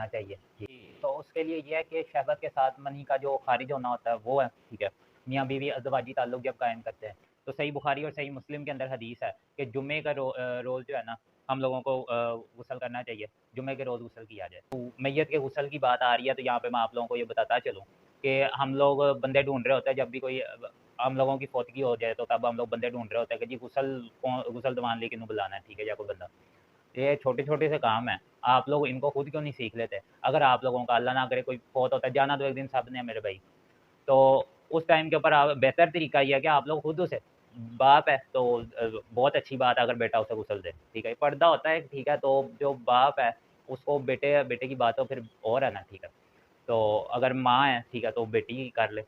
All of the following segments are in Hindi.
चाहिए। तो उसके लिए ये है कि शहवत के साथ मनी का जो खारिज होना होता है वो है, ठीक है। मियाँ बीवी अज़दवाजी ताल्लुक़ जब कायम करते हैं, तो सही बुखारी और सही मुस्लिम के अंदर हदीस है कि जुम्मे का रोज़ जो है ना, हम लोगों को गुस्ल करना चाहिए, जुम्मे के रोज़ गुस्ल किया जाए। तो मैयत के गुस्ल की बात आ रही है, तो यहाँ पे मैं आप लोगों को ये बताता चलूँ कि हम लोग बंदे ढूँढ रहे होते हैं, जब भी कोई हम लोगों की फ़ौतगी हो जाए, तो तब हम लोग बंदे ढूँढ रहे होते हैं कि जी गुस्ल दवान ले किन्नू बुलाना है, ठीक है, या कोई बंदा। ये छोटे-छोटे से काम हैं, आप लोग इनको खुद क्यों नहीं सीख लेते? अगर आप लोगों का अल्लाह ना करे कोई फ़ौत होता है, जाना तो एक दिन सब ने है मेरे भाई। तो उस टाइम के ऊपर आप बेहतर तरीका ये है कि आप लोग खुद उसे बाप है तो बहुत अच्छी बात है अगर बेटा उसे गुस्ल दे, ठीक है। पर्दा होता है, ठीक है, तो जो बाप है उसको बेटे बेटे की बात हो फिर और है ना, ठीक है। तो अगर माँ है, ठीक है, तो बेटी कर ले।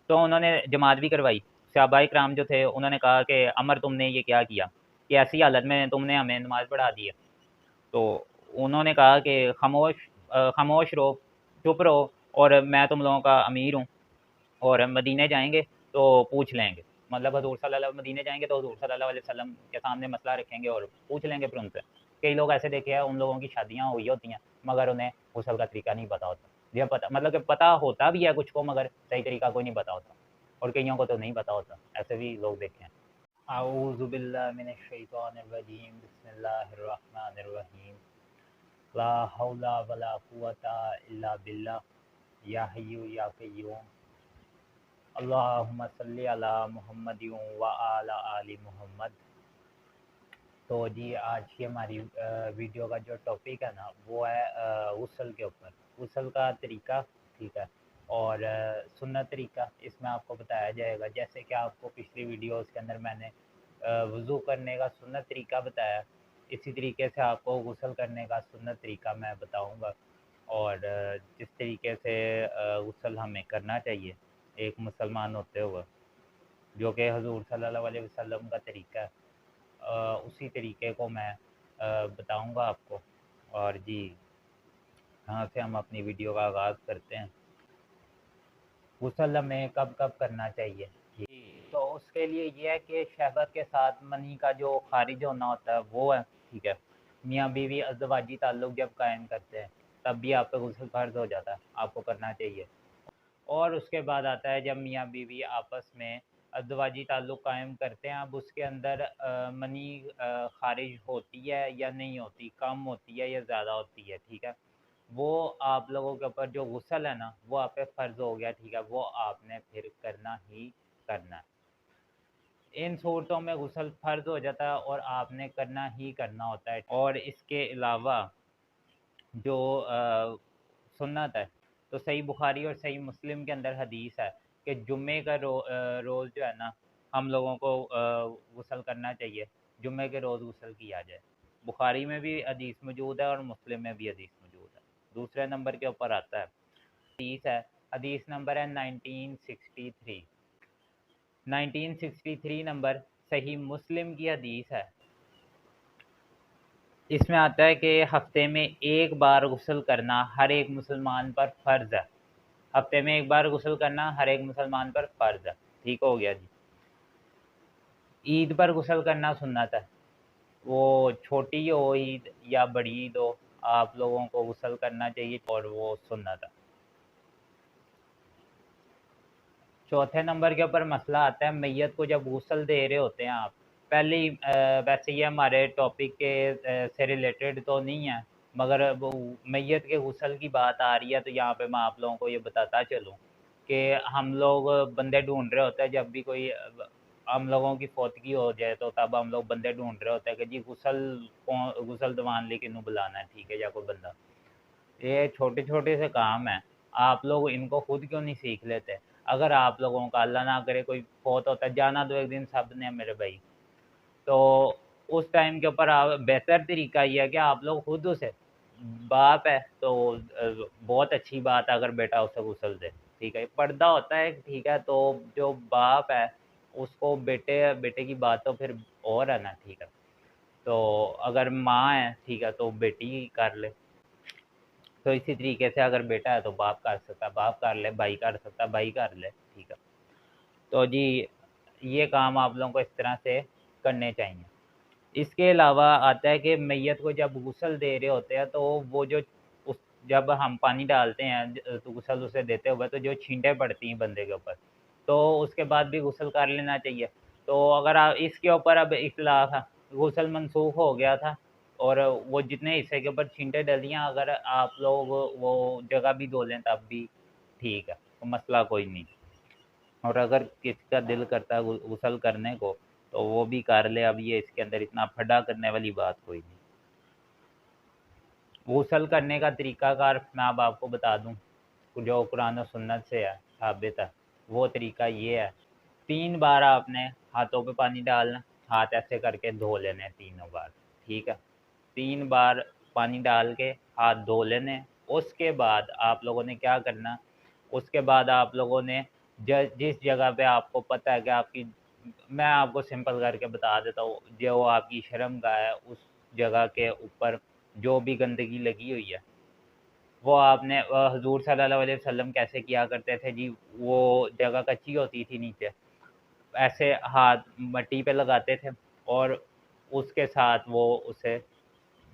तो उन्होंने जमात भी करवाई। सहाबाए किराम जो थे उन्होंने कहा कि अमर तुमने ये क्या किया? कि ऐसी हालत में तुमने हमें नमाज़ पढ़ा दी है। तो उन्होंने कहा कि खामोश रहो, चुप रहो और मैं तुम लोगों का अमीर हूँ और मदीने जाएँगे तो पूछ लेंगे। मतलब हज़ूर सल्लल्लाहु मदीने जाएँगे तो हज़ूर सल्लल्लाहु अलैहि वसल्लम के सामने मसला रखेंगे और पूछ लेंगे फिर उनसे। कई लोग ऐसे देखे हैं उन लोगों की शादियाँ हुई होती हैं, मगर उन्हें गुस्ल का तरीका नहीं पता होता। ये पता मतलब कि पता होता भी है कुछ को मगर सही तरीका कोई नहीं पता होता और कइयों को तो नहीं पता होता। ऐसे भी लोग देखे हैं। अऊज़ु बिल्लाहि मिनश शैतानिर रजीम, बिस्मिल्लाहिर रहमानिर रहीम। ला हौला वला कुव्वता इल्ला बिल्लाह, या हय्यु या क़य्यूम। अल्लाहुम्मा सल्लि अला मुहम्मदिन व अला आलि मुहम्मद। तो जी आज की हमारी वीडियो का जो टॉपिक है ना वो है गुस्ल के ऊपर, गुस्ल का तरीका, ठीक है, और सुन्नत तरीका इसमें आपको बताया जाएगा। जैसे कि आपको पिछली वीडियोस के अंदर मैंने वज़ू करने का सुन्नत तरीका बताया, इसी तरीके से आपको गुस्ल करने का सुन्नत तरीका मैं बताऊंगा और जिस तरीके से गुस्ल हमें करना चाहिए एक मुसलमान होते हुए, जो कि हज़ूर सल्लल्लाहु अलैहि वसल्लम का तरीका है, उसी तरीके को मैं बताऊंगा आपको। और जी यहाँ से हम अपनी वीडियो का आगाज़ करते हैं। गुस्ल हमें कब-कब करना चाहिए? जी, तो उसके लिए ये है कि शहवत के साथ मनी का जो खारिज होना होता है वो है, ठीक है। मियाँ-बीवी अज़दवाजी ताल्लुक़ जब कायम करते हैं, तब भी आप पे गुस्ल फ़र्ज़ हो जाता है, आपको करना चाहिए। और उसके बाद आता है जब मियाँ-बीवी आपस में अज़दवाजी ताल्लुक़ कायम करते हैं, अब उसके अंदर मनी ख़ारिज होती है या नहीं होती, कम होती है या ज़्यादा होती है, ठीक है। वो आप लोगों के ऊपर जो गुस्ल है ना, वो आप पे फ़र्ज़ हो गया, ठीक है, वो आपने फिर करना ही करना है। इन सूरतों में गुस्ल फ़र्ज़ हो जाता है और आपने करना ही करना होता है। और इसके अलावा जो सुन्नत है, तो सही बुखारी और सही मुस्लिम के अंदर हदीस है कि जुम्मे का रोज़ जो है ना, हम लोगों को गुस्ल करना चाहिए, जुम्मे के रोज़ गुस्ल किया जाए। बुखारी में भी हदीस मौजूद है और मुस्लिम में भी हदीस मौजूद है। दूसरे नंबर के ऊपर आता है, हदीस है, हदीस नंबर है 1963। 1963 नंबर सही मुस्लिम की हदीस है। इसमें आता है कि हफ्ते में एक बार गुस्ल करना हर एक मुसलमान पर फ़र्ज़ है। हफ्ते में एक बार गुस्ल करना हर एक मुसलमान पर फ़र्ज़ है। ठीक हो गया जी। ईद पर गुस्ल करना सुन्नत है। वो छोटी हो ईद या बड़ी ईद हो, आप लोगों को गुस्ल करना चाहिए और वो सुन्नत है। चौथे नंबर के ऊपर मसला आता है मैयत को जब गुस्ल दे रहे होते हैं आप। पहले ही वैसे ये हमारे टॉपिक के से रिलेटेड तो नहीं है, मगर वो मैयत के गुस्ल की बात आ रही है तो यहाँ पे मैं आप लोगों को ये बताता चलूँ कि हम लोग बंदे ढूँढ रहे होते हैं जब भी कोई हम लोगों की फ़ौतगी हो जाए तो तब हम लोग बंदे ढूँढ रहे होते हैं कि जी गुस्ल दवान ले किन्नू बुलाना है, ठीक है, या कोई बंदा। ये छोटे-छोटे से काम हैं, आप लोग इनको खुद क्यों नहीं सीख लेते? अगर आप लोगों का अल्लाह ना करे कोई फ़ौत होता है, जाना तो एक दिन सब ने है मेरे भाई। तो उस टाइम के ऊपर आप बेहतर तरीका ये है कि आप लोग खुद उसे बाप है तो बहुत अच्छी बात है अगर बेटा उसे गुस्ल दे, ठीक है। पर्दा होता है, ठीक है, तो जो बाप है उसको बेटे बेटे की बात तो फिर और है ना, ठीक है। तो अगर माँ है, ठीक है, तो बेटी कर ले। तो इसी तरीके से अगर बेटा है तो बाप कर सकता है, बाप कर ले, भाई कर सकता है, भाई कर ले, ठीक है। तो जी ये काम आप लोगों को इस तरह से करने चाहिए। इसके अलावा आता है कि मैयत को जब गुस्ल दे रहे होते हैं तो वो जो उस जब हम पानी डालते हैं तो गुसल उसे देते हुए तो जो छींटे पड़ती हैं बंदे के ऊपर, तो उसके बाद भी गुसल कर लेना चाहिए। तो अगर आप इसके ऊपर अब इख्तिलाफ है, गुसल मनसूख हो गया था और वो जितने हिस्से के ऊपर छींटे डलियाँ अगर आप लोग वो जगह भी धो लें तब भी ठीक है, तो मसला कोई नहीं। और अगर किसी का दिल करता है गुसल करने को तो वो भी कर ले, अब ये इसके अंदर इतना फटा करने वाली बात कोई नहीं। गुसल करने का तरीक़ाकार मैं अब आपको बता दूँ, जो कुरान और सुन्नत से है, साबित है। वो तरीका ये है, 3 बार आपने हाथों पे पानी डालना, हाथ ऐसे करके धो लेने तीनों बार, ठीक है? 3 बार पानी डाल के हाथ धो लेने। उसके बाद आप लोगों ने क्या करना, उसके बाद आप लोगों ने जिस जगह पे आपको पता है कि आपकी, मैं आपको सिंपल करके बता देता हूँ, जो आपकी शर्मगाह है उस जगह के ऊपर जो भी गंदगी लगी हुई है, वो आपने हज़ूर सल्लल्लाहु अलैहि वसल्लम कैसे किया करते थे जी, वो जगह कच्ची होती थी नीचे, ऐसे हाथ मट्टी पे लगाते थे और उसके साथ वो उसे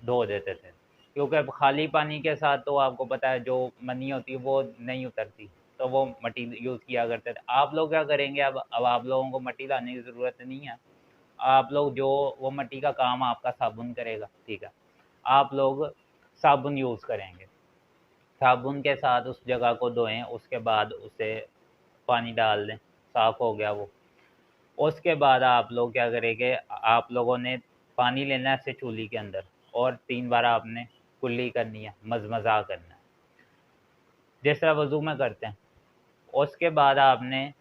धो देते थे। क्योंकि अब खाली पानी के साथ तो आपको पता है जो मनी होती है वो नहीं उतरती, तो वो मट्टी यूज़ किया करते थे। आप लोग क्या करेंगे, अब आप लोगों को मट्टी लाने की ज़रूरत नहीं है। आप लोग जो वो मट्टी का काम आपका साबुन करेगा, ठीक है? आप लोग साबुन यूज़ करेंगे। साबुन के साथ उस जगह को धोएँ, उसके बाद उसे पानी डाल दें, साफ़ हो गया वो। उसके बाद आप लोग क्या करेंगे, आप लोगों ने पानी लेना है ऐसे चूल्ही के अंदर और 3 बार आपने कुल्ली करनी है, मज़मज़ा करना है, जिस तरह वज़ू में करते हैं। उसके बाद आपने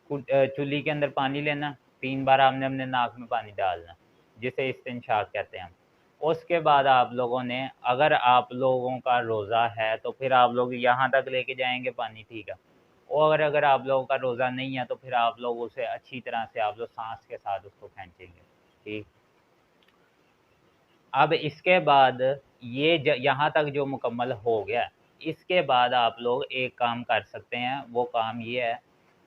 चूल्ही के अंदर पानी लेना, 3 बार आपने अपने नाक में पानी डालना, जिसे इस्तिंशाक कहते हैं हम। उसके बाद आप लोगों ने, अगर आप लोगों का रोज़ा है, तो फिर आप लोग यहाँ तक लेके जाएँगे पानी, ठीक है। और अगर आप लोगों का रोज़ा नहीं है, तो फिर आप लोग उसे अच्छी तरह से आप लोग साँस के साथ उसको खींचेंगे, ठीक। अब इसके बाद ये यहाँ तक जो मुकम्मल हो गया, इसके बाद आप लोग एक काम कर सकते हैं, वो काम ये है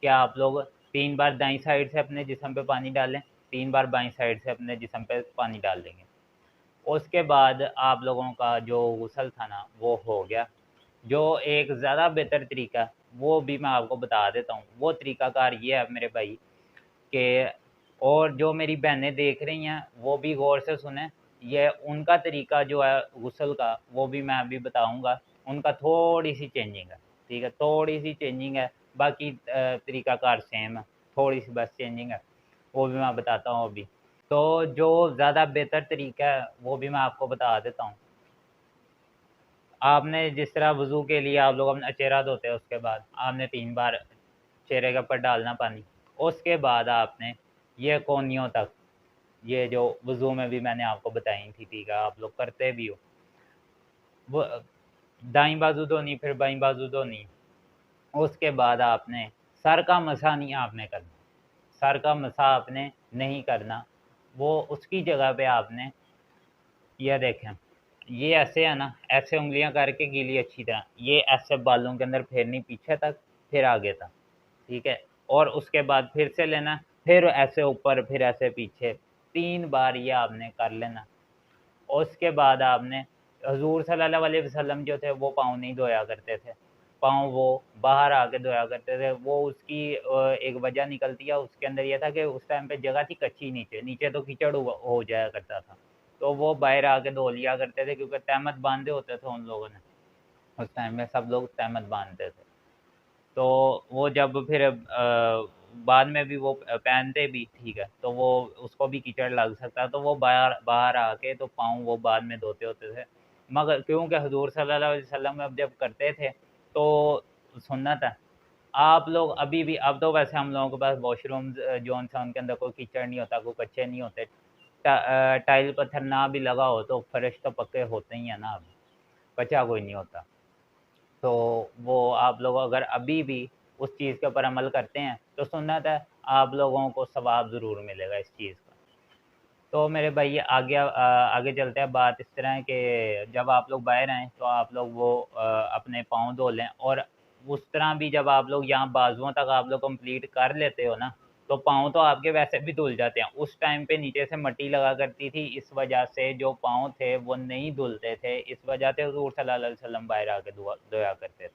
कि आप लोग 3 बार दाईं साइड से अपने जिस्म पे पानी डालें, 3 बार बाईं साइड से अपने जिस्म पे पानी डाल देंगे। उसके बाद आप लोगों का जो गुस्ल था ना, वो हो गया। जो एक ज़्यादा बेहतर तरीका है, वो भी मैं आपको बता देता हूँ। वो तरीकाकार ये है मेरे भाई कि, और जो मेरी बहनें देख रही हैं, वो भी गौर से सुनें। ये उनका तरीका जो है गुस्ल का, वो भी मैं अभी बताऊँगा। उनका थोड़ी-सी चेंजिंग है, ठीक है? थोड़ी-सी चेंजिंग है, बाकी तरीकाकार सेम है, थोड़ी-सी बस चेंजिंग है, वो भी मैं बताता हूँ अभी। तो जो ज़्यादा बेहतर तरीका है, वो भी मैं आपको बता देता हूँ। आपने जिस तरह वज़ू के लिए आप लोग अपना चेहरा धोते हैं, उसके बाद आपने 3 बार चेहरे के ऊपर डालना पानी। उसके बाद आपने ये कोहनियों तक, ये जो वज़ू में भी मैंने आपको बताई थी, ठीक है? आप लोग करते भी हो। वो दाईं बाजू धोनी, फिर बाईं बाजू धोनी। उसके बाद आपने सर का मसा नहीं आपने करना, सर का मसा आपने नहीं करना। वो उसकी जगह पे आपने, ये देखें, ये ऐसे है ना, ऐसे उँगलियाँ करके गीली अच्छी तरह, ये ऐसे बालों के अंदर फेरनी पीछे तक, फिर आगे तक, ठीक है? और उसके बाद फिर से लेना, फिर ऐसे ऊपर, फिर ऐसे पीछे, 3 बार ये आपने कर लेना। उसके बाद आपने, हज़ूर सल्लल्लाहु अलैहि वसल्लम जो थे वो पाँव नहीं धोया करते थे। पाँव वो बाहर आके धोया करते थे। वो उसकी एक वजह निकलती है, उसके अंदर ये था कि उस टाइम पे जगह थी कच्ची नीचे, नीचे तो कीचड़ हुआ हो जाया करता था। तो वो बाहर आके धो लिया करते थे क्योंकि तहमत बाँधे होते थे उन लोगों ने। उस टाइम में सब लोग तहमत बाँधते थे। तो वो जब फिर बाद में भी वो पहनते भी, ठीक है, तो वो उसको भी कीचड़ लग सकता है, तो वो बाहर बाहर आके तो पाँव वो बाद में धोते होते थे। मगर क्योंकि हज़ूर सल्लल्लाहु अलैहि वसल्लम अब जब करते थे, तो सुन्नत है। आप लोग अभी भी, अब तो वैसे हम लोगों के पास वॉशरूम्स जो-सा उनके अंदर कोई कीचड़ नहीं होता, कोई कच्चे नहीं होते। टाइल पत्थर ना भी लगा हो तो फर्श तो पक्के होते ही हैं ना अब, कच्चा कोई नहीं होता। तो वो आप लोग अगर अभी भी उस चीज़ के ऊपर अमल करते हैं, तो सुन्नत है, आप लोगों को सवाब ज़रूर मिलेगा इस चीज़ का। तो मेरे भाई आगे चलते हैं, बात इस तरह है कि जब आप लोग बाहर आएँ, तो आप लोग वो अपने पाँव धो लें और उस तरह भी जब आप लोग यहाँ बाजुओं तक आप लोग कंप्लीट कर लेते हो ना, तो पाँव तो आपके वैसे भी धुल जाते हैं। उस टाइम पे नीचे से मिट्टी लगा करती थी, इस वजह से जो पाँव थे वो नहीं धुलते थे, इस वजह से हुज़ूर सल्लल्लाहु अलैहि वसल्लम बाहर आके धोया करते थे।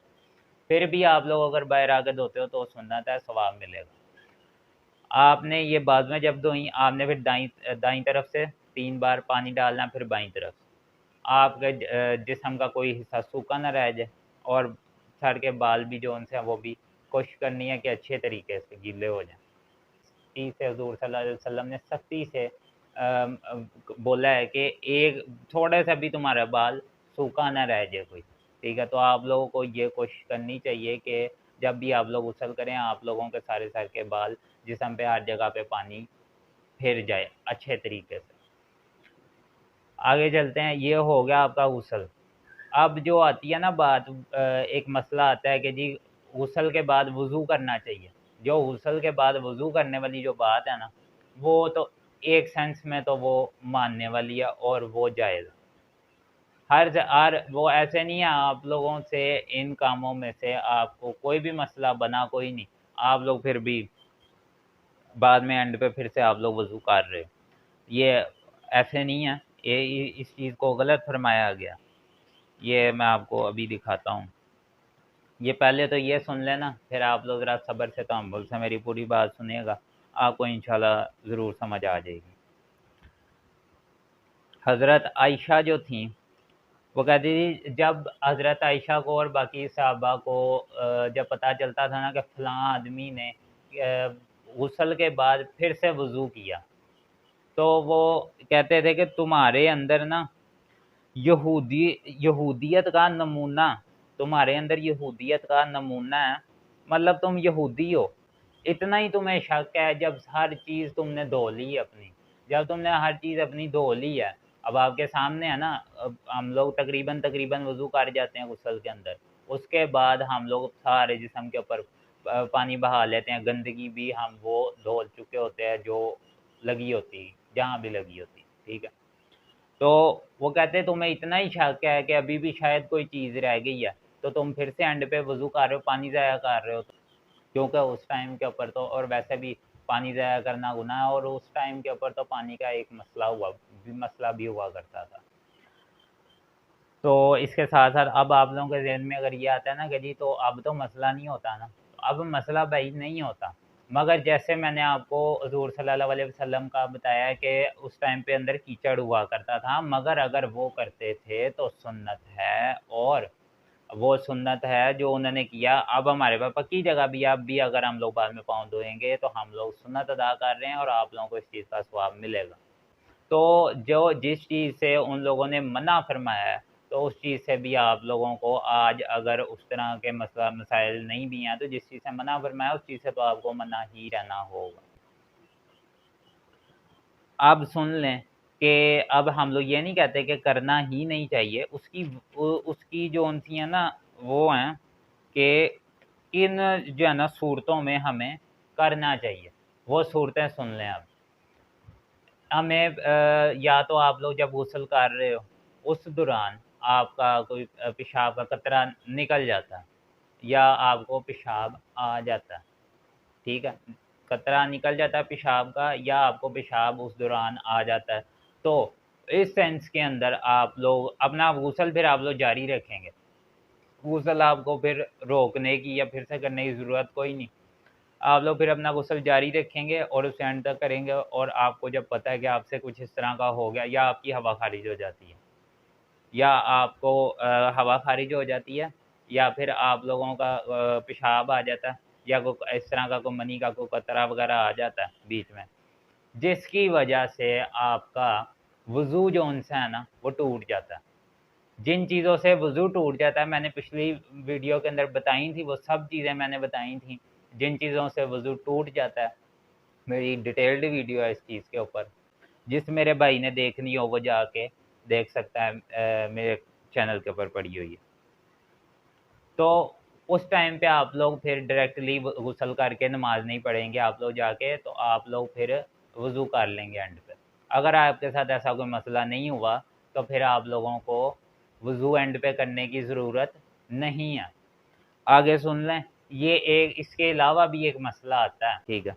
फिर भी आप लोग अगर बाहर आके धोते हो तो सुन्नत है, सवाब मिलेगा। आपने ये बाद में जब धोई, आपने फिर दाईं तरफ से 3 बार पानी डालना, फिर बाईं तरफ। आपके जिस्म का कोई हिस्सा सूखा ना रह जाए, और सर के बाल भी जो उनसे वो भी कोशिश करनी है कि अच्छे तरीके से गीले हो जाएँ। सख्ती से हुज़ूर सल्लल्लाहु अलैहि वसल्लम ने सख्ती से बोला है कि एक थोड़ा सा भी तुम्हारा बाल सूखा ना रह जाए कोई, ठीक है? तो आप लोगों को ये कोशिश करनी चाहिए कि जब भी आप लोग गुस्ल करें, आप लोगों के सारे सर के बाल, जिस्म पे हर जगह पे पानी फिर जाए अच्छे तरीके से। आगे चलते हैं, ये हो गया आपका गुस्ल। अब जो आती है ना बात, एक मसला आता है कि जी गुस्ल के बाद वज़ू करना चाहिए। जो गुस्ल के बाद वज़ू करने वाली जो बात है ना, वो तो एक सेंस में तो वो मानने वाली है और वो जायज़ है। हर वो ऐसे नहीं है, आप लोगों से इन कामों में से आपको कोई भी मसला बना कोई नहीं, आप लोग फिर भी बाद में एंड पे फिर से आप लोग वज़ू कर रहे हो। ये ऐसे नहीं है, ये इस चीज़ को गलत फरमाया गया। ये मैं आपको अभी दिखाता हूँ। ये पहले तो ये सुन लेना, फिर आप लोग ज़रा सब्र से तअम्मुल से मेरी पूरी बात सुनिएगा, आपको इंशाल्लाह ज़रूर समझ आ जाएगी। हज़रत आयशा जो थीं, वो कहती थी, जब हज़रत आयशा को और बाकी सहाबा को जब पता चलता था ना कि फ़लाँ आदमी ने गुस्ल के बाद फिर से वज़ू किया, तो वो कहते थे कि तुम्हारे अंदर ना यहूदी यहूदियत का नमूना, तुम्हारे अंदर यहूदियत का नमूना है, मतलब तुम यहूदी हो। इतना ही तुम्हें शक है, जब हर चीज़ तुमने धो ली है अपनी, जब तुमने हर चीज़ अपनी धो ली है, अब आपके सामने है ना, अब हम लोग तकरीबन वज़ू कर जाते हैं गुस्ल के अंदर, उसके बाद हम लोग सारे जिस्म के ऊपर पानी बहा लेते हैं, गंदगी भी हम वो धो चुके होते हैं जो लगी होती, जहाँ भी लगी होती, ठीक है? तो वो कहते हैं तुम्हें इतना ही शक है कि अभी भी शायद कोई चीज़ रह गई है, तो तुम फिर से एंड पे वज़ू कर रहे हो, पानी ज़ाया कर रहे हो, क्योंकि उस टाइम के ऊपर तो, और वैसे भी पानी ज़ाया करना गुनाह है, और उस टाइम के ऊपर तो पानी का एक मसला भी हुआ करता था। तो इसके साथ-साथ अब आप लोगों के ज़हन में अगर ये आता है ना कि जी तो अब तो मसला नहीं होता ना, अब मसला भई नहीं होता। मगर जैसे मैंने आपको हज़ूर सल्लल्लाहु अलैहि वसल्लम का बताया है कि उस टाइम पे अंदर कीचड़ हुआ करता था, मगर अगर वो करते थे तो सुन्नत है, और वो सुन्नत है जो उन्होंने किया। अब हमारे पास पक्की जगह भी है, अब भी अगर हम लोग बाद में पाँव धोएँगे तो हम लोग सुन्नत अदा कर रहे हैं और आप लोगों को इस चीज़ का सवाब मिलेगा। तो जो जिस चीज़ से उन लोगों ने मना फरमाया है, तो उस चीज़ से भी आप लोगों को आज अगर उस तरह के मसाइल नहीं भी हैं, तो जिस चीज़ से मना फरमाया उस चीज़ से तो आपको मना ही रहना होगा। अब सुन लें कि अब हम लोग ये नहीं कहते कि करना ही नहीं चाहिए, उसकी जो उनसी है ना, वो हैं कि इन जो है ना सूरतों में हमें करना चाहिए। वो सूरतें सुन लें अब। हमें या तो आप लोग जब गुस्ल कर रहे हो, उस दौरान आपका कोई पेशाब का कतरा निकल जाता है, या आपको पेशाब आ जाता है, ठीक है? कतरा निकल जाता है पेशाब का, या आपको पेशाब उस दौरान आ जाता है, तो इस सेंस के अंदर आप लोग अपना गुस्ल फिर आप लोग जारी रखेंगे। गुस्ल आपको फिर रोकने की या फिर से करने की ज़रूरत कोई नहीं। आप लोग फिर अपना गुस्ल जारी रखेंगे और उसे एंड तक करेंगे, और आपको जब पता है कि आपसे कुछ इस तरह का हो गया, या आपकी हवा ख़ारिज हो जाती है, या आपको हवा ख़ारिज हो जाती है, या फिर आप लोगों का पेशाब आ जाता है, या कोई इस तरह का कोई मनी का कोई कतरा वग़ैरह आ जाता है बीच में, जिसकी वजह से आपका वज़ू जो उनसे है ना, वो टूट जाता है। जिन चीज़ों से वज़ू टूट जाता है, मैंने पिछली वीडियो के अंदर बताई थी, वो सब चीज़ें मैंने बताई थी, जिन चीज़ों से वज़ू टूट जाता है। मेरी डिटेल्ड वीडियो है इस चीज़ के ऊपर, जिस मेरे भाई ने देखनी हो वो जाके देख सकता है, मेरे चैनल के ऊपर पड़ी हुई है। तो उस टाइम पे आप लोग फिर डायरेक्टली गुस्ल करके नमाज़ नहीं पढ़ेंगे, आप लोग जाके, तो आप लोग फिर वज़ू कर लेंगे एंड पे। अगर आपके साथ ऐसा कोई मसला नहीं हुआ, तो फिर आप लोगों को वज़ू एंड पे करने की ज़रूरत नहीं है। आगे सुन लें, ये एक इसके अलावा भी एक मसला आता है, ठीक है?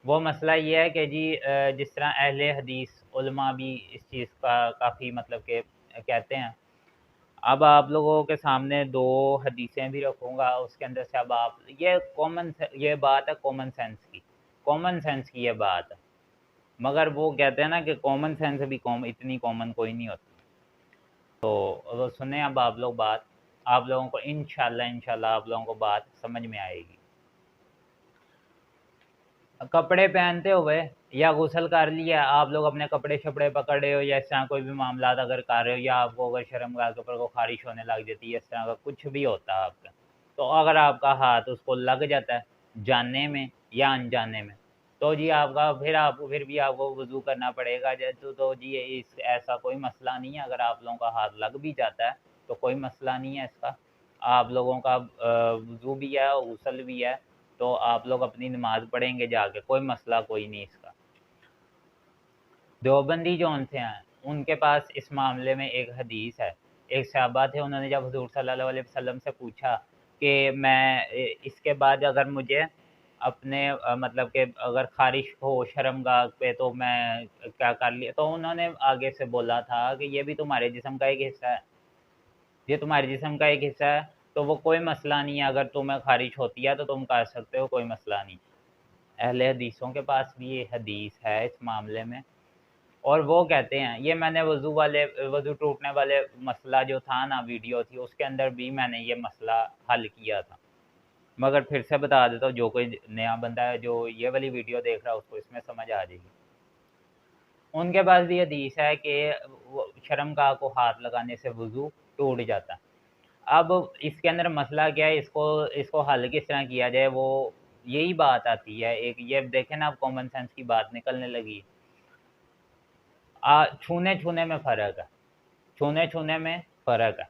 वो मसला ये है कि जी जिस तरह अहले हदीस उलमा भी इस चीज़ का काफ़ी मतलब कि कहते हैं। अब आप लोगों के सामने 2 हदीसें भी रखूँगा, उसके अंदर से अब आप ये बात है कॉमन सेंस की ये बात है। मगर वो कहते हैं ना कि कॉमन सेंस भी इतनी कॉमन कोई नहीं होती। तो वो सुने अब आप लोग बात, आप लोगों को इंशाल्लाह आप लोगों को बात समझ में आएगी। कपड़े पहनते हुए या गुसल कर लिया, आप लोग अपने कपड़े-शपड़े पकड़ रहे हो या इस तरह कोई भी मामलात अगर कर रहे हो या आपको अगर शर्मगाह के ऊपर को ख़ारिश होने लग जाती है, इस तरह का कुछ भी होता है आपका, तो अगर आपका हाथ उसको लग जाता है, जानने में या अनजाने में, तो जी आपका फिर भी आपको वुज़ू करना पड़ेगा। तो जी ऐसा कोई मसला नहीं है, अगर आप लोगों का हाथ लग भी जाता है, तो कोई मसला नहीं है इसका। आप लोगों का वुज़ू भी है और गुस्ल भी है, तो आप लोग अपनी नमाज़ पढ़ेंगे जाके, कोई मसला कोई नहीं इसका। देवबंदी जौन से हैं, उनके पास इस मामले में एक हदीस है। एक सहाबा थे, उन्होंने जब हुज़ूर सल्लल्लाहु अलैहि वसल्लम से पूछा कि मैं इसके बाद अगर मुझे अपने मतलब कि अगर ख़ारिश हो शर्मगाह पे तो मैं क्या कर लिया, तो उन्होंने आगे से बोला था कि ये भी तुम्हारे जिस्म का एक हिस्सा है। ये तुम्हारे जिस्म का एक हिस्सा है, तो वो कोई मसला नहीं है, अगर तुम्हें ख़ारिश होती है तो तुम कर सकते हो, कोई मसला नहीं। अहले हदीसों के पास भी ये हदीस है इस मामले में, और वो कहते हैं, ये मैंने वज़ू टूटने वाले मसला जो था ना वीडियो थी, उसके अंदर भी मैंने ये मसला हल किया था। मगर फिर से बता देता हूँ, जो कोई नया बंदा है जो ये वाली वीडियो देख रहा है उसको इसमें समझ आ जाएगी। उनके पास भी हदीस है कि वो शर्मगाह को हाथ लगाने से वज़ू टूट जाता है। अब इसके अंदर मसला क्या है, इसको हल किस तरह किया जाए, वो यही बात आती है। एक ये देखें ना, अब कॉमन सेंस की बात निकलने लगी। छूने-छूने में फ़र्क है, छूने-छूने में फ़र्क है।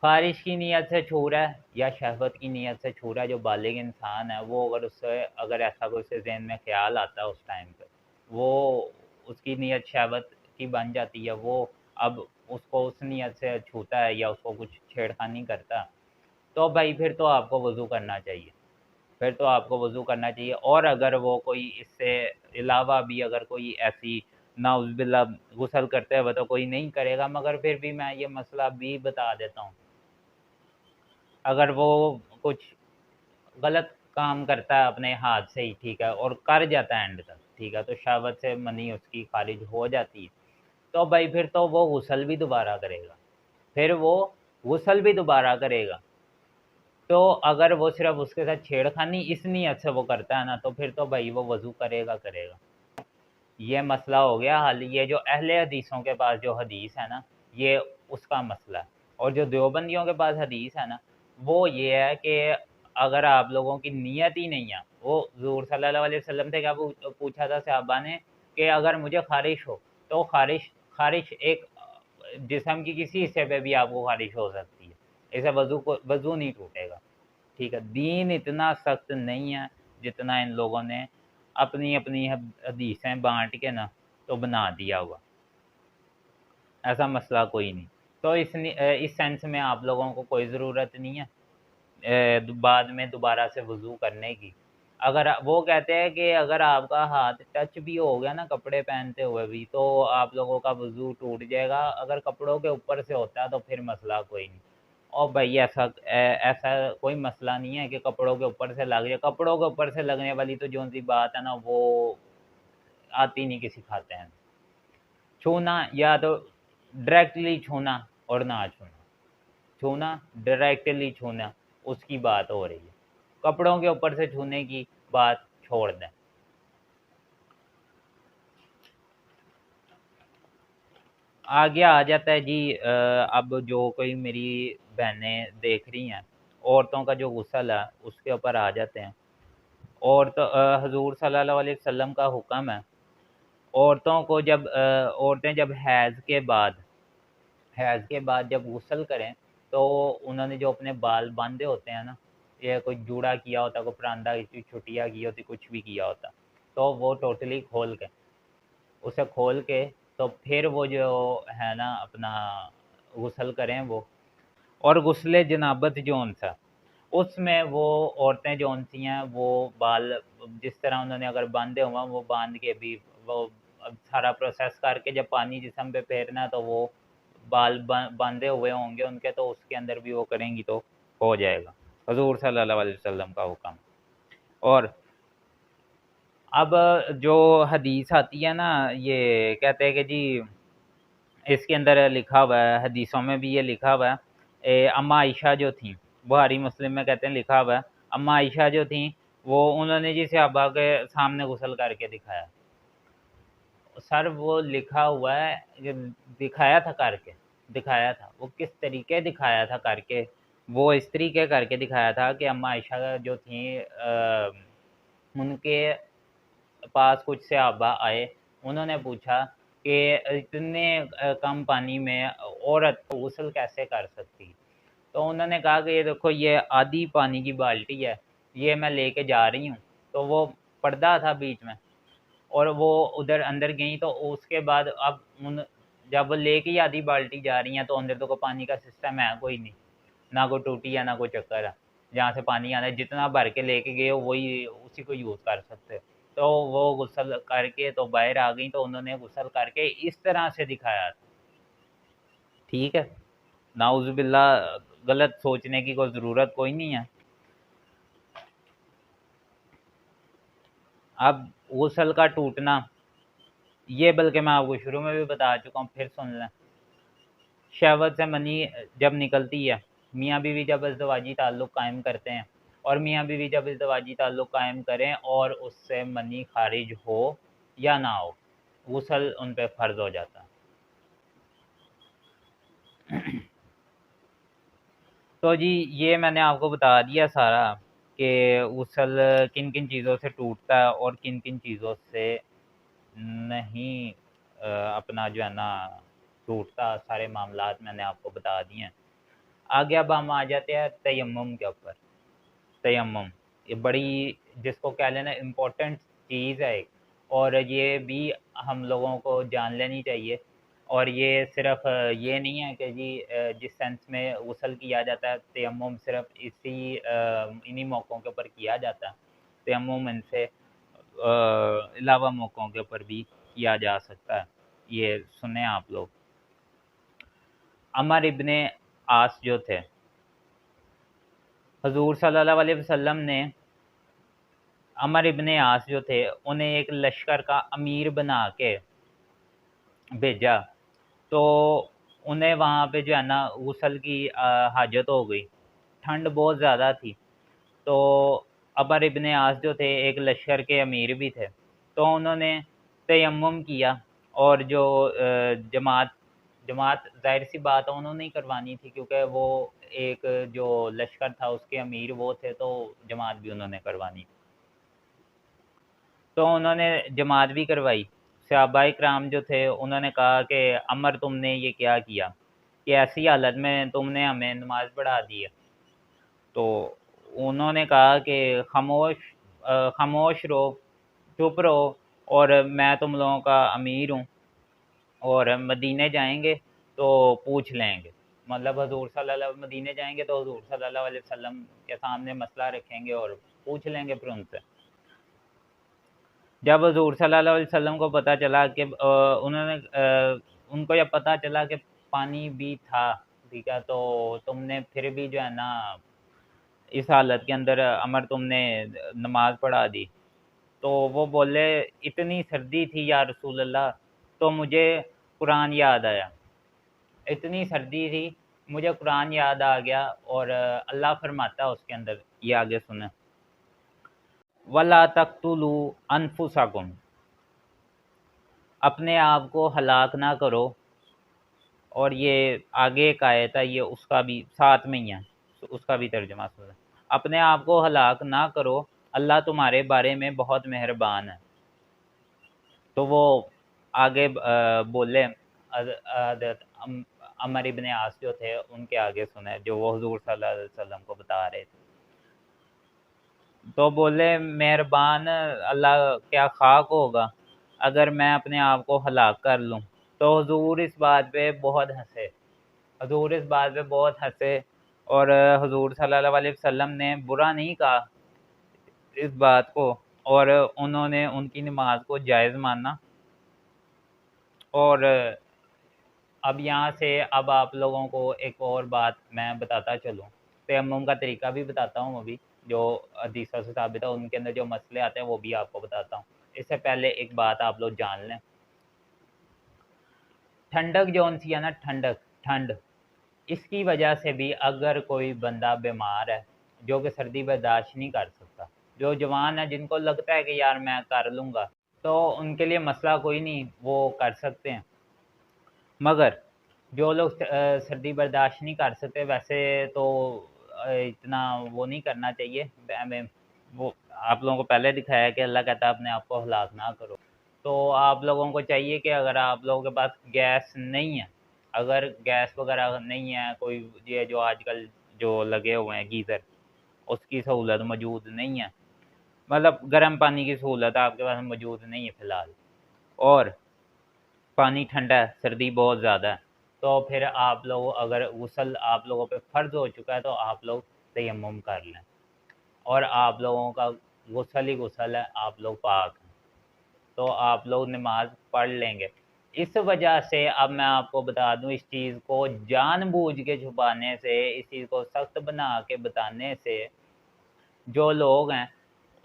ख़्वाहिश की नीयत से छू रहा है या शहवत की नीयत से छू रहा है, जो बालिग़ इंसान है, वो अगर ऐसा कोई उसके ज़हन में ख़्याल आता है उस टाइम पे, वो उसकी नीयत शहवत की बन जाती है, वो अब उसको उस नीयत से छूता है या उसको कुछ छेड़खानी करता है, तो भाई फिर तो आपको वज़ू करना चाहिए। फिर तो आपको वज़ू करना चाहिए, और अगर वो कोई इससे अलावा भी अगर कोई ऐसी नाउज़ुबिल्लाह गुस्ल करते हुए तो कोई नहीं करेगा, मगर फिर भी मैं ये मसला भी बता देता हूँ। अगर वो कुछ गलत काम करता है अपने हाथ से ही, ठीक है, और कर जाता है एंड तक, ठीक है, तो शहवत से मनी उसकी ख़ारिज हो जाती है, तो भाई फिर तो वो गुस्ल भी दोबारा करेगा। फिर वो गुस्ल भी दोबारा करेगा। तो अगर वो सिर्फ़ उसके साथ छेड़खानी इस नीयत से वो करता है ना, तो फिर तो भई वो वज़ू करेगा। ये मसला हो गया हल। ये जो अहले हदीसों के पास जो हदीस है ना, ये उसका मसला है। और जो देवबंदियों के पास हदीस है ना, वो ये है कि अगर आप लोगों की नीयत ही नहीं है, वो हुज़ूर सल्लल्लाहु अलैहि वसल्लम से क्या पूछा था सहाबा ने कि अगर मुझे ख़ारिश हो, तो ख़ारिश ख़ारिश एक जिस्म की किसी हिस्से पे भी आपको ख़ारिश हो सकती है। इससे वज़ू नहीं टूटेगा। ठीक है, दीन इतना सख्त नहीं है जितना इन लोगों ने अपनी-अपनी हदीसें बाँट के ना तो बना दिया हुआ। ऐसा मसला कोई नहीं। तो इस सेंस में आप लोगों को कोई ज़रूरत नहीं है बाद में दोबारा से वज़ू करने की। अगर वो कहते हैं कि अगर आपका हाथ टच भी हो गया ना कपड़े पहनते हुए भी, तो आप लोगों का वज़ू टूट जाएगा। अगर कपड़ों के ऊपर से होता है तो फिर मसला कोई नहीं। और भई ऐसा कोई मसला नहीं है कि कपड़ों के ऊपर से लग जाए। कपड़ों के ऊपर से लगने वाली तो जौन-सी बात है ना, वो आती नहीं किसी खाते हैं। छूना या तो डायरेक्टली छूना और ना छूना। छूना, डायरेक्टली छूना, उसकी बात हो रही है। कपड़ों के ऊपर से छूने की बात छोड़ दें। आगे आ जाता है जी अब जो कोई मेरी बहनें देख रही हैं, औरतों का जो गुस्ल है, उसके ऊपर आ जाते हैं। हुज़ूर सल्लल्लाहु अलैहि वसल्लम का हुक्म है, औरतें जब हैज़ के बाद जब गुस्ल करें, तो उन्होंने जो अपने बाल बाँधे होते हैं ना, या कोई जूड़ा किया होता है, कोई परांदा की छुटिया की होती, कुछ भी किया होता, तो वो टोटली खोल के, उसे खोल के तो फिर वो जो है ना अपना गुस्ल करें वो। और गुस्ले जनाबत जौन-सा, उसमें वो औरतें जौन-सी हैं वो बाल जिस तरह उन्होंने अगर बांधे हुआ वो बांध के भी वो अब सारा प्रोसेस करके जब पानी जिस्म पे फेरना है तो वो बाल बांधे हुए होंगे उनके, तो उसके अंदर भी वो करेंगी तो हो जाएगा। हजूर सल्लल्लाहु अलैहि वसल्लम का हुक्म। और अब जो हदीस आती है ना, ये कहते हैं कि जी इसके अंदर लिखा हुआ है, हदीसों में भी ये लिखा हुआ है, अम्मा आयशा जो थी, बुखारी मुस्लिम में कहते हैं लिखा हुआ है, अम्मा आयशा जो थी वो उन्होंने जी सहाबा के सामने गुस्ल करके दिखाया। सर वो लिखा हुआ है कि दिखाया था करके, दिखाया था, वो किस तरीके दिखाया था करके, वो इस तरीके करके दिखाया था कि अम्मा आयशा जो थी उनके पास कुछ सहाबा आए, उन्होंने पूछा कि इतने कम पानी में औरत गुस्ल कैसे कर सकती? तो उन्होंने कहा कि ये देखो ये आधी पानी की बाल्टी है, ये मैं लेके जा रही हूँ। तो वो पर्दा था बीच में और वो उधर अंदर गई, तो उसके बाद अब उन जब वो लेके ही आधी बाल्टी जा रही हैं तो अंदर तो कोई पानी का सिस्टम है कोई नहीं, ना कोई टूटी है ना कोई चक्कर है, जहाँ से पानी आना है जितना भर के लेके गए हो वही उसी को यूज़ कर सकते हो। तो वो गुस्ल करके तो बाहर आ गई, तो उन्होंने गुस्ल करके इस तरह से दिखाया। ठीक है, नाउज़ुबिल्लाह, गलत सोचने की कोई ज़रूरत कोई नहीं है। अब गुस्ल का टूटना, ये बल्कि मैं आपको शुरू में भी बता चुका हूँ, फिर सुन लें। शहवत से मनी जब निकलती है, मियाँ बीवी जब इज़्दिवाजी ताल्लुक़ कायम करते हैं और मियाँ बीवी जब इज़्दिवाजी ताल्लुक़ कायम करें और उससे मनी ख़ारिज हो या ना हो, गुस्ल उन पे फ़र्ज़ हो जाता है। तो जी ये मैंने आपको बता दिया सारा कि गुस्ल किन-किन चीज़ों से टूटता है और किन-किन चीज़ों से नहीं अपना जो है ना टूटता, सारे मामलात मैंने आपको बता दिए हैं। आगे अब हम आ जाते हैं तयम्मुम के ऊपर। तयम्मुम, ये बड़ी जिसको कह लेना इम्पोर्टेंट चीज़ है एक, और ये भी हम लोगों को जान लेनी चाहिए। और ये सिर्फ़ ये नहीं है कि जी जिस सेंस में गुस्ल किया जाता है, तयम्मुम सिर्फ़ इन्हीं मौक़ों के ऊपर किया जाता है। तयम्मुम इनसे अलावा मौक़ों के ऊपर भी किया जा सकता है। ये सुनें आप लोग। अमर इब्ने आस जो थे, हज़ूर सल्लल्लाहु अलैहि वसल्लम ने अमर इब्ने आस जो थे, उन्हें एक लश्कर का अमीर बना के भेजा। तो उन्हें वहाँ पे जो है ना गुस्ल की हाजत हो गई। ठंड बहुत ज़्यादा थी। तो अमर इब्ने आस जो थे एक लश्कर के अमीर भी थे। तो उन्होंने तयम्मुम किया और जो जमात जमात ज़ाहिर-सी बात है उन्होंने ही करवानी थी, क्योंकि वो एक जो लश्कर था उसके अमीर वो थे, तो जमात भी उन्होंने करवानी थी। तो उन्होंने जमात भी करवाई। सहाबाए किराम जो थे उन्होंने कहा कि अमर तुमने ये क्या किया? कि ऐसी हालत में तुमने हमें नमाज़ पढ़ा दी है। तो उन्होंने कहा कि खामोश रहो, चुप रहो, और मैं तुम लोगों का अमीर हूँ और मदीने जाएँगे तो पूछ लेंगे। मतलब हज़ूर सल्लल्लाहु मदीने जाएँगे तो हज़ूर सल्लल्लाहु अलैहि वसल्लम के सामने मसला रखेंगे और पूछ लेंगे फिर उनसे। जब हज़ूर सल्लल्लाहु अलैहि वसल्लम को पता चला कि उनको जब पता चला कि पानी भी था, ठीक है, तो तुमने फिर भी जो है ना इस हालत के अंदर अमर तुमने नमाज़ पढ़ा दी। तो वो बोले इतनी सर्दी थी या रसूल अल्लाह, तो मुझे कुरान याद आया। इतनी सर्दी थी, मुझे कुरान याद आ गया और अल्लाह फरमाता है उसके अंदर, ये आगे सुनें। वला तक़्तुलू अनफुसकुम, अपने आप को हलाक ना करो। और ये आगे एक आयत है, ये उसका भी साथ में ही है, तो उसका भी तर्जुमा सुनें। अपने आप को हलाक ना करो, अल्लाह तुम्हारे बारे में बहुत मेहरबान है। तो वो आगे बोले हज़रत अमर इब्ने आस जो थे उनके आगे सुने, जो वो हुज़ूर सल्लल्लाहु अलैहि वसल्लम को बता रहे थे। तो बोले मेहरबान अल्लाह क्या खाक होगा अगर मैं अपने आप को हलाक कर लूँ। तो हुज़ूर इस बात पे बहुत हँसे, हज़ूर इस बात पे बहुत हँसे, और हुज़ूर सल्लल्लाहु अलैहि वसल्लम ने बुरा नहीं कहा इस बात को, और उन्होंने उनकी नमाज को जायज़ माना। और अब यहाँ से अब आप लोगों को एक और बात मैं बताता चलूँ, तयम्मुम का तरीका भी बताता हूँ अभी, जो हदीसों से साबित है, उनके अंदर जो मसले आते हैं वो भी आपको बताता हूँ। इससे पहले एक बात आप लोग जान लें, ठंडक जौन सी है ना, ठंड, इसकी वजह से भी अगर कोई बंदा बीमार है, जो कि सर्दी बर्दाश्त नहीं कर सकता, जो जवान है जिनको लगता है कि यार मैं कर लूँगा, तो उनके लिए मसला कोई नहीं, वो कर सकते हैं। मगर जो लोग सर्दी बर्दाश्त नहीं कर सकते, वैसे तो इतना वो नहीं करना चाहिए। हमें वो आप लोगों को पहले दिखाया कि अल्लाह कहता है अपने आप को हलाक ना करो। तो आप लोगों को चाहिए कि अगर आप लोगों के पास गैस नहीं है, अगर गैस वगैरह नहीं है, कोई ये जो आजकल जो लगे हुए हैं गीज़र, उसकी सहूलत मौजूद नहीं है, मतलब गर्म पानी की सहूलत आपके पास मौजूद नहीं है फ़िलहाल, और पानी ठंडा है, सर्दी बहुत ज़्यादा है, तो फिर आप लोग अगर गुस्ल आप लोगों पे फ़र्ज़ हो चुका है, तो आप लोग तयम्मुम कर लें, और आप लोगों का गुस्ल ही गुस्ल है, आप लोग पाक हैं, तो आप लोग नमाज पढ़ लेंगे। इस वजह से अब मैं आपको बता दूं, इस चीज़ को जानबूझ के छुपाने से, इस चीज़ को सख्त बना के बताने से जो लोग हैं,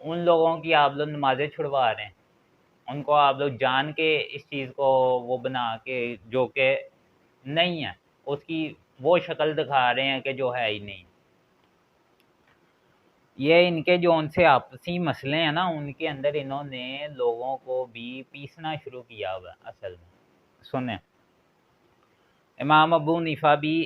उन लोगों की आप लोग नमाज़ें छुड़वा रहे हैं। उनको आप लोग जान के इस चीज़ को वो बना के, जो कि नहीं है, उसकी वो शक्ल दिखा रहे हैं कि जो है ही नहीं। ये इनके जो उनसे आपसी मसले हैं ना, उनके अंदर इन्होंने लोगों को भी पीसना शुरू किया हुआ है असल में। सुने, इमाम अबू हनीफ़ा भी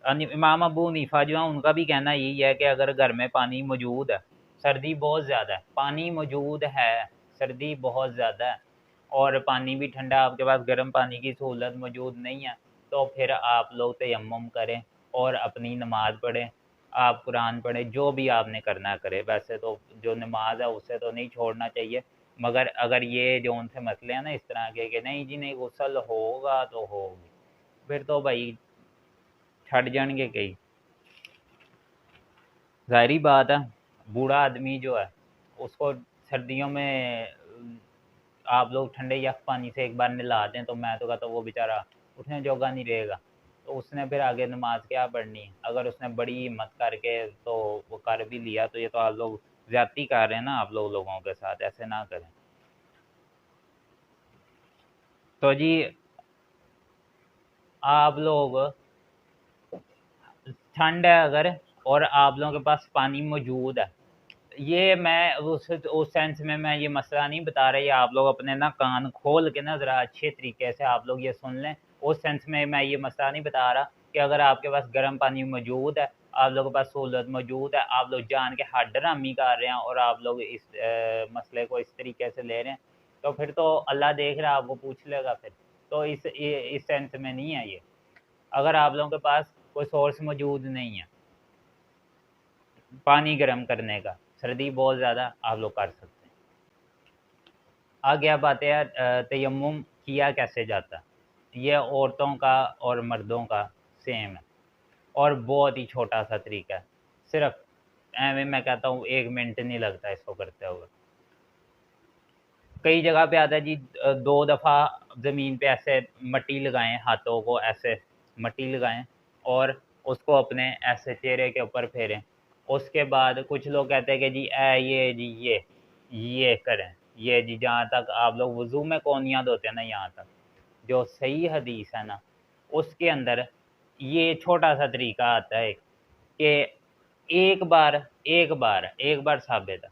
इमाम अबू हनीफ़ा जो है, उनका भी कहना यही है कि अगर घर में पानी मौजूद है, सर्दी बहुत ज़्यादा है, पानी मौजूद है, सर्दी बहुत ज़्यादा है, और पानी भी ठंडा, आपके पास गर्म पानी की सहूलत मौजूद नहीं है, तो फिर आप लोग तयम्मुम करें और अपनी नमाज़ पढ़ें, आप कुरान पढ़ें, जो भी आपने करना है करें। वैसे तो जो नमाज है उसे तो नहीं छोड़ना चाहिए, मगर अगर ये जो उनसे मसले हैं ना इस तरह के कि नहीं जी नहीं गुस्ल होगा तो होगी, फिर तो भाई छड़ जाएंगे कई। ज़ाहिरी बात है, बूढ़ा आदमी जो है उसको सर्दियों में आप लोग ठंडे यख पानी से एक बार नहला दें, तो मैं तो कहता हूँ वो बेचारा उठने जोगा नहीं रहेगा, तो उसने फिर आगे नमाज क्या पढ़नी है। अगर उसने बड़ी हिम्मत करके तो वो कर भी लिया, तो ये तो आप लोग ज़्यादती कर रहे हैं ना, आप लोगों के साथ ऐसे ना करें। तो जी आप लोग, ठंड है अगर और आप लोगों के पास पानी मौजूद है, ये मैं उस सेंस में मैं ये मसला नहीं बता रहा, ये आप लोग अपने ना कान खोल के ना ज़रा अच्छे तरीके से आप लोग ये सुन लें। उस सेंस में मैं ये मसला नहीं बता रहा कि अगर आपके पास गर्म पानी मौजूद है, आप लोगों के पास सहूलत मौजूद है, आप लोग जान के हड्डारामी कर रहे हैं और आप लोग इस मसले को इस तरीके से ले रहे हैं, तो फिर तो अल्लाह देख रहा है, आपको पूछ लेगा फिर। तो इस सेंस में नहीं है ये। अगर आप लोगों के पास कोई सोर्स मौजूद नहीं है पानी गर्म करने का, सर्दी बहुत ज़्यादा, आप लोग कर सकते हैं। आ गया बात है तयम्मुम किया कैसे जाता है। ये औरतों का और मर्दों का सेम है, और बहुत ही छोटा सा तरीका है, सिर्फ एवं मैं कहता हूँ 1 मिनट नहीं लगता इसको करते हुए। कई जगह पे आता है जी, 2 दफ़ा ज़मीन पे ऐसे मट्टी लगाएं, हाथों को ऐसे मट्टी लगाएं और उसको अपने ऐसे चेहरे के ऊपर फेरें। उसके बाद कुछ लोग कहते हैं कि जी ये जी ये करें, ये जी जहाँ तक आप लोग वज़ू में कौनियाँ धोते हैं ना, यहाँ तक जो सही हदीस है ना, उसके अंदर ये छोटा-सा तरीका आता है कि एक बार साबित है।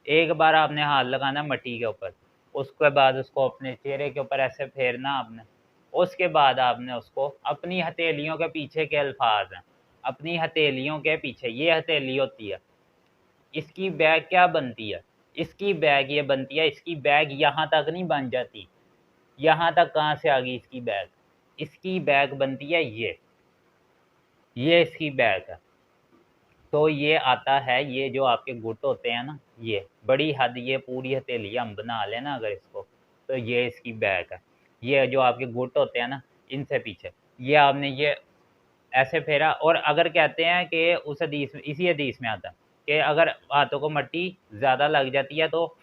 एक बार आपने हाथ लगाना मिट्टी के ऊपर, उसके बाद उसको अपने चेहरे के ऊपर ऐसे फेरना आपने। उसके बाद आपने उसको अपनी हथेलियों के पीछे के अल्फाज हैं, अपनी हथेलियों के पीछे, ये हथेली होती है, इसकी बैग क्या बनती है? इसकी बैग ये बनती है, इसकी बैग यहाँ तक नहीं बन जाती, यहाँ तक कहाँ से आ गई इसकी बैग? इसकी बैग बनती है ये इसकी बैग है। तो ये आता है, ये जो आपके गुट होते हैं ना, ये बड़ी हद, ये पूरी हथेली हम बना लें ना अगर इसको, तो ये इसकी बैक है। ये जो आपके गुट होते हैं ना, इनसे पीछे ये आपने ये ऐसे फेरा। और अगर कहते हैं कि उस हदीस में, इसी हदीस में आता है कि अगर हाथों को मिट्टी ज़्यादा लग जाती है तो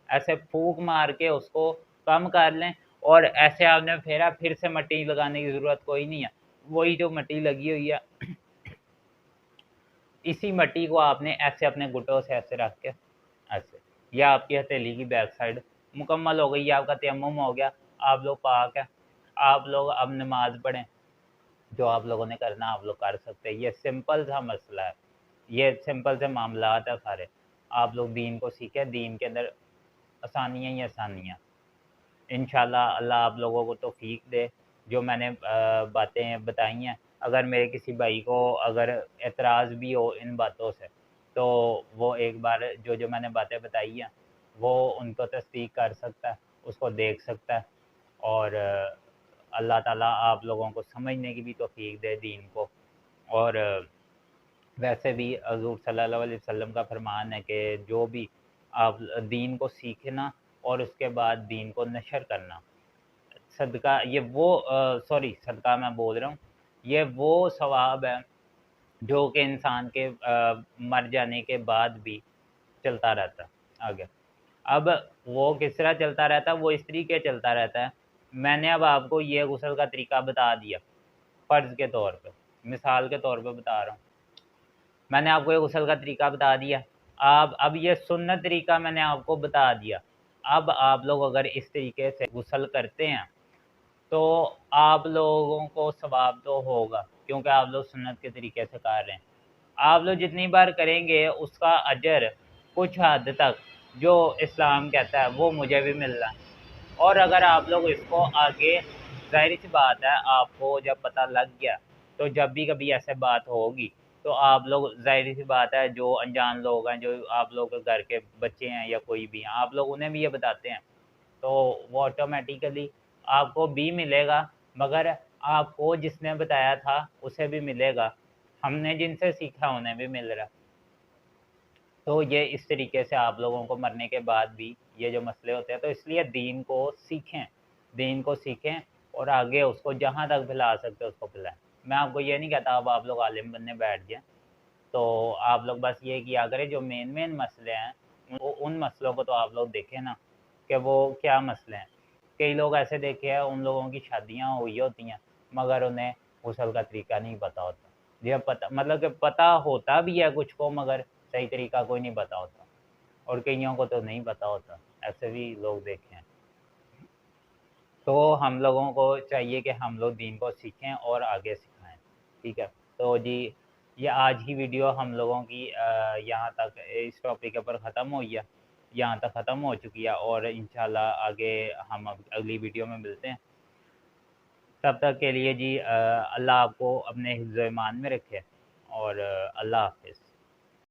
ऐसे फूंक मार के उसको कम कर लें, और ऐसे आपने फेरा फिर से मिट्टी लगाने की ज़रूरत कोई नहीं है। वही जो मिट्टी लगी हुई है इसी मिट्टी को आपने ऐसे अपने घुटनों से ऐसे रख के ऐसे, या आपकी हथेली की बैक साइड मुकम्मल हो गई, या आपका तयम्मुम हो गया, आप लोग पाक है, आप लोग अब नमाज पढ़ें। जो आप लोगों ने करना आप लोग कर सकते हैं। ये सिंपल सा मसला है, ये सिंपल से मामलात है सारे। आप लोग दीन को सीखें, दीन के अंदर आसानियाँ ही आसानियाँ। इंशाल्लाह अल्लाह आप लोगों को तौफ़ीक दे। जो मैंने बातें बताई हैं, अगर मेरे किसी भाई को अगर एतराज़ भी हो इन बातों से, तो वो एक बार जो मैंने बातें बताई हैं, वो उनको तस्दीक कर सकता है, उसको देख सकता है, और अल्लाह ताला आप लोगों को समझने की भी तौफ़ीक दे दीन को। और वैसे भी हज़ूर सल्लल्लाहु अलैहि वसल्लम का फ़रमान है कि जो भी आप दीन को सीखना और उसके बाद दीन को नशर करना, सदका ये वो सॉरी सदका मैं बोल रहा हूँ, ये वो सवाब है जो कि इंसान के मर जाने के बाद भी चलता रहता है आगे। अब वो किस तरह चलता रहता है, वो इस तरीके चलता रहता है। मैंने अब आपको ये गुस्ल का तरीका बता दिया, फ़र्ज़ के तौर पे, मिसाल के तौर पे बता रहा हूँ। मैंने आपको ये गुस्ल का तरीका बता दिया। आप अब ये सुन्नत तरीका मैंने आपको बता दिया। अब आप लोग अगर इस तरीके से गुस्ल करते हैं, तो आप लोगों को सवाब तो होगा, क्योंकि आप लोग सुन्नत के तरीके से कर रहे हैं। आप लोग जितनी बार करेंगे उसका अजर कुछ हद तक जो इस्लाम कहता है वो मुझे भी मिल रहा है। और अगर आप लोग इसको आगे, ज़ाहिर-सी बात है आपको जब पता लग गया, तो जब भी कभी ऐसे बात होगी, तो आप लोग, ज़ाहिर-सी बात है जो अनजान लोग हैं, जो आप लोग के घर के बच्चे हैं या कोई भी हैं, आप लोग उन्हें भी ये बताते हैं, तो वो ऑटोमेटिकली आपको भी मिलेगा, मगर आपको जिसने बताया था उसे भी मिलेगा। हमने जिनसे सीखा उन्हें भी मिल रहा है। तो ये इस तरीके से आप लोगों को मरने के बाद भी ये जो मसले होते हैं, तो इसलिए दीन को सीखें, दीन को सीखें और आगे उसको जहाँ तक फैला सकते हैं उसको फैलाएँ। मैं आपको ये नहीं कहता अब आप लोग आलिम बनने बैठ जाएँ, तो आप लोग बस ये किया करें जो मेन मसले हैं, उन मसलों को तो आप लोग देखें ना, कि वो क्या मसले हैं। कई लोग ऐसे देखे हैं उन लोगों की शादियाँ हुई होती हैं, मगर उन्हें गुस्ल का तरीका नहीं पता होता। ये पता मतलब कि पता होता भी है कुछ को, मगर सही तरीका कोई नहीं पता होता, और कइयों को तो नहीं पता होता, ऐसे भी लोग देखे हैं। तो हम लोगों को चाहिए कि हम लोग दीन को सीखें और आगे सिखाएँ, ठीक है? तो जी, ये आज की वीडियो हम लोगों की यहाँ तक इस टॉपिक के ऊपर ख़त्म हुई है, यहाँ तक ख़त्म हो चुकी है, और इंशाल्लाह आगे हम अब अगली वीडियो में मिलते हैं। तब तक के लिए जी अल्लाह आपको अपने हिफ्ज़-ओ-ईमान में रखे, और अल्लाह हाफ़िज़।